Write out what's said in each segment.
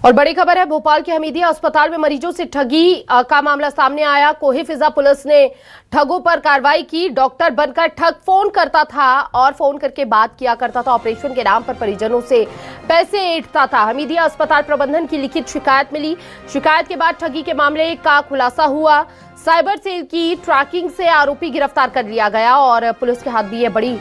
और बड़ी खबर है, भोपाल के हमीदिया अस्पताल में मरीजों से ठगी का मामला सामने आया। कोहे फिजा पुलिस ने ठगों पर कार्रवाई की। डॉक्टर बनकर ठग फोन करता था और फोन करके बात किया करता था। ऑपरेशन के नाम पर परिजनों से पैसे ऐंठता था। हमीदिया अस्पताल प्रबंधन की लिखित शिकायत मिली। शिकायत के बाद ठगी के मामले का खुलासा हुआ। साइबर सेल की ट्रैकिंग से आरोपी गिरफ्तार कर लिया गया और पुलिस के हाथ भी ये बड़ी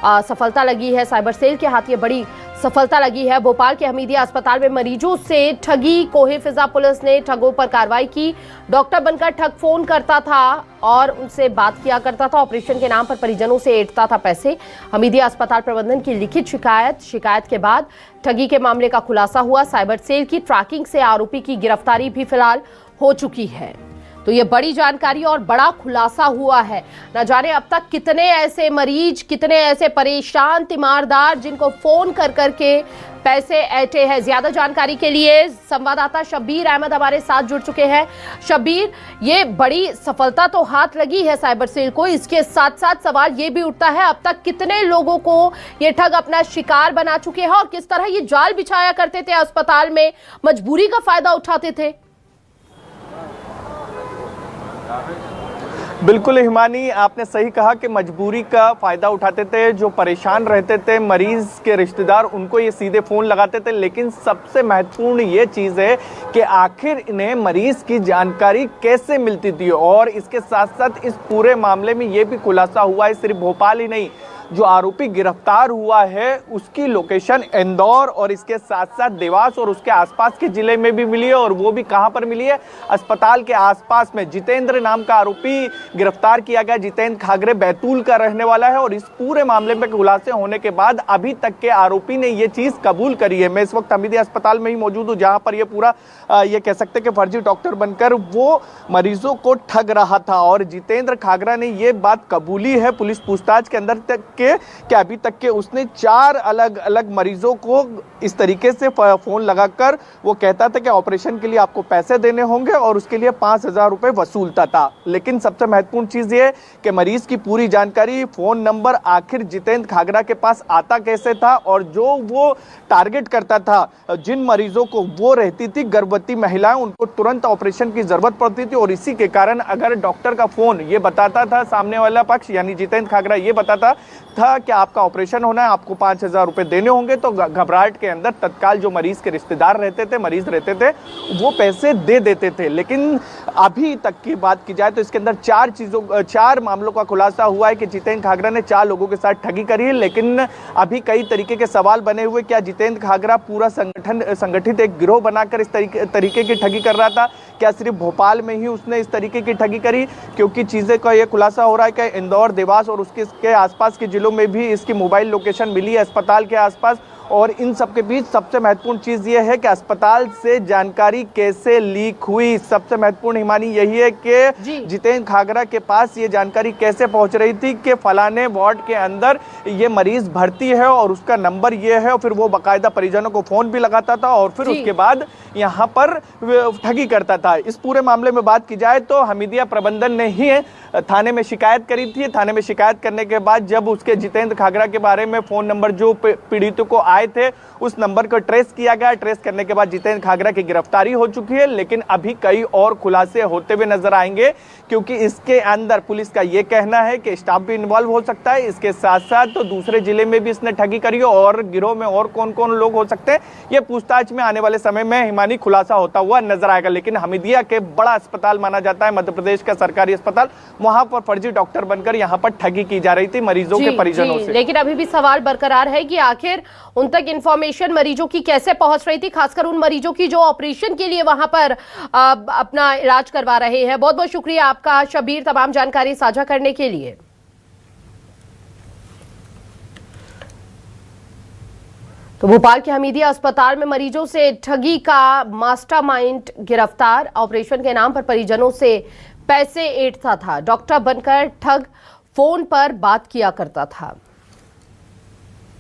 सफलता लगी है। साइबर सेल के हाथ ये बड़ी सफलता लगी है। भोपाल के हमीदिया अस्पताल में मरीजों से ठगी। कोहे फिजा पुलिस ने ठगों पर कार्रवाई की। डॉक्टर बनकर ठग फोन करता था और उनसे बात किया करता था। ऑपरेशन के नाम पर परिजनों से ऐंठता था पैसे। हमीदिया अस्पताल प्रबंधन की लिखित शिकायत के बाद ठगी के मामले का खुलासा हुआ। साइबर सेल की ट्रैकिंग से आरोपी की गिरफ्तारी भी फिलहाल हो चुकी है। तो ये बड़ी जानकारी और बड़ा खुलासा हुआ है। न जाने अब तक कितने ऐसे मरीज, कितने ऐसे परेशान तीमारदार जिनको फोन कर करके पैसे ऐंठे हैं। ज्यादा जानकारी के लिए संवाददाता शब्बीर अहमद हमारे साथ जुड़ चुके हैं। शब्बीर, ये बड़ी सफलता तो हाथ लगी है साइबर सेल को। इसके साथ साथ सवाल ये भी उठता है, अब तक कितने लोगों को ये ठग अपना शिकार बना चुके हैं और किस तरह ये जाल बिछाया करते थे अस्पताल में, मजबूरी का फायदा उठाते थे। बिल्कुल हिमानी, आपने सही कहा कि मजबूरी का फायदा उठाते थे। जो परेशान रहते थे मरीज के रिश्तेदार, उनको ये सीधे फोन लगाते थे। लेकिन सबसे महत्वपूर्ण ये चीज़ है कि आखिर इन्हें मरीज की जानकारी कैसे मिलती थी। और इसके साथ साथ इस पूरे मामले में ये भी खुलासा हुआ है, सिर्फ भोपाल ही नहीं, जो आरोपी गिरफ्तार हुआ है उसकी लोकेशन इंदौर और इसके साथ साथ देवास और उसके आसपास के जिले में भी मिली है। और वो भी कहां पर मिली है? अस्पताल के आसपास में। जितेंद्र नाम का आरोपी गिरफ्तार किया गया। जितेंद्र खागरे बैतूल का रहने वाला है। और इस पूरे मामले में खुलासे होने के बाद अभी तक के आरोपी ने ये चीज कबूल करी है। मैं इस वक्त हमीदिया अस्पताल में ही मौजूद हूँ, जहां पर ये पूरा ये कह सकते हैं कि फर्जी डॉक्टर बनकर वो मरीजों को ठग रहा था। और जितेंद्र खागरा ने ये बात कबूली है पुलिस पूछताछ के अंदर तक कि अभी तक के उसने 4 अलग अलग मरीजों को इस तरीके से फोन लगाकर वो कहता था कि ऑपरेशन के लिए आपको पैसे देने होंगे और उसके लिए 5,000 रुपए वसूलता था। लेकिन सबसे महत्वपूर्ण चीज ये कि मरीज की पूरी जानकारी, फोन नंबर आखिर जितेंद्र खागरा के पास आता कैसे था और जो वो टारगेट करता था जिन मरीजों को, वो रहती थी गर्भवती महिलाएं, उनको तुरंत ऑपरेशन की जरूरत पड़ती थी। और इसी के कारण अगर डॉक्टर का फोन ये बताता था, सामने वाला पक्ष यानी जितेंद्र खागरा ये बताता था कि आपका ऑपरेशन होना है, आपको 5,000 रुपए देने होंगे, तो घबराहट के अंदर तत्काल जो मरीज के रिश्तेदार रहते थे, मरीज रहते थे, वो पैसे दे देते थे। लेकिन अभी तक की बात की जाए तो इसके अंदर 4 मामलों का खुलासा हुआ है कि जितेंद्र खागरा ने 4 लोगों के साथ ठगी करी है। लेकिन अभी कई तरीके के सवाल बने हुए, क्या जितेंद्र खागरा पूरा संगठित एक गिरोह बनाकर इस तरीके की ठगी कर रहा था? क्या सिर्फ भोपाल में ही उसने इस तरीके की ठगी करी? क्योंकि चीजें का यह खुलासा हो रहा है कि इंदौर, देवास और उसके आसपास के जिलों में भी इसकी मोबाइल लोकेशन मिली है अस्पताल के आसपास। और इन सब के बीच सबसे महत्वपूर्ण चीज ये है कि अस्पताल से जानकारी कैसे लीक हुई। सबसे महत्वपूर्ण हिमानी यही है कि जितेंद्र खागरा के पास ये जानकारी कैसे पहुंच रही थी कि फलाने वार्ड के अंदर ये मरीज भर्ती है और उसका नंबर ये है। और फिर वो बाकायदा परिजनों को फोन भी लगाता था और फिर उसके बाद यहाँ पर ठगी करता था। इस पूरे मामले में बात की जाए तो हमीदिया प्रबंधन ने ही थाने में शिकायत करी थी। थाने में शिकायत करने के बाद जब उसके जितेंद्र खागरा के बारे में फोन नंबर जो पीड़ितों को आए थे, उस नंबर को ट्रेस किया गया। ट्रेस करने के बाद जितेंद्र खागरा की गिरफ्तारी हो चुकी है। लेकिन अभी कई और खुलासे होते हुए नजर आएंगे, क्योंकि इसके अंदर पुलिस का यह कहना है कि स्टाफ भी इन्वॉल्व हो सकता है। इसके साथ साथ तो दूसरे जिले में भी इसने ठगी करी है और गिरोह में और कौन कौन लोग हो सकते हैं, ये पूछताछ में आने वाले समय में हिमानी खुलासा होता हुआ नजर आएगा। लेकिन हमीदिया के बड़ा अस्पताल माना जाता है, मध्य प्रदेश का सरकारी अस्पताल, वहां पर फर्जी डॉक्टर बनकर यहां पर ठगी की जा रही थी मरीजों के परिजनों से। लेकिन अभी भी सवाल बरकरार है कि आखिर उन तक इंफॉर्मेशन मरीजों की कैसे पहुंच रही थी, खासकर उन मरीजों की जो ऑपरेशन के लिए वहां पर अपना इलाज करवा रहे हैं। बहुत बहुत शुक्रिया आपका शब्बीर, तमाम जानकारी साझा करने के लिए। तो भोपाल के हमीदिया अस्पताल में मरीजों से ठगी का मास्टरमाइंड गिरफ्तार। ऑपरेशन के नाम पर परिजनों से पैसे ऐंठता था। डॉक्टर बनकर ठग फोन पर बात किया करता था।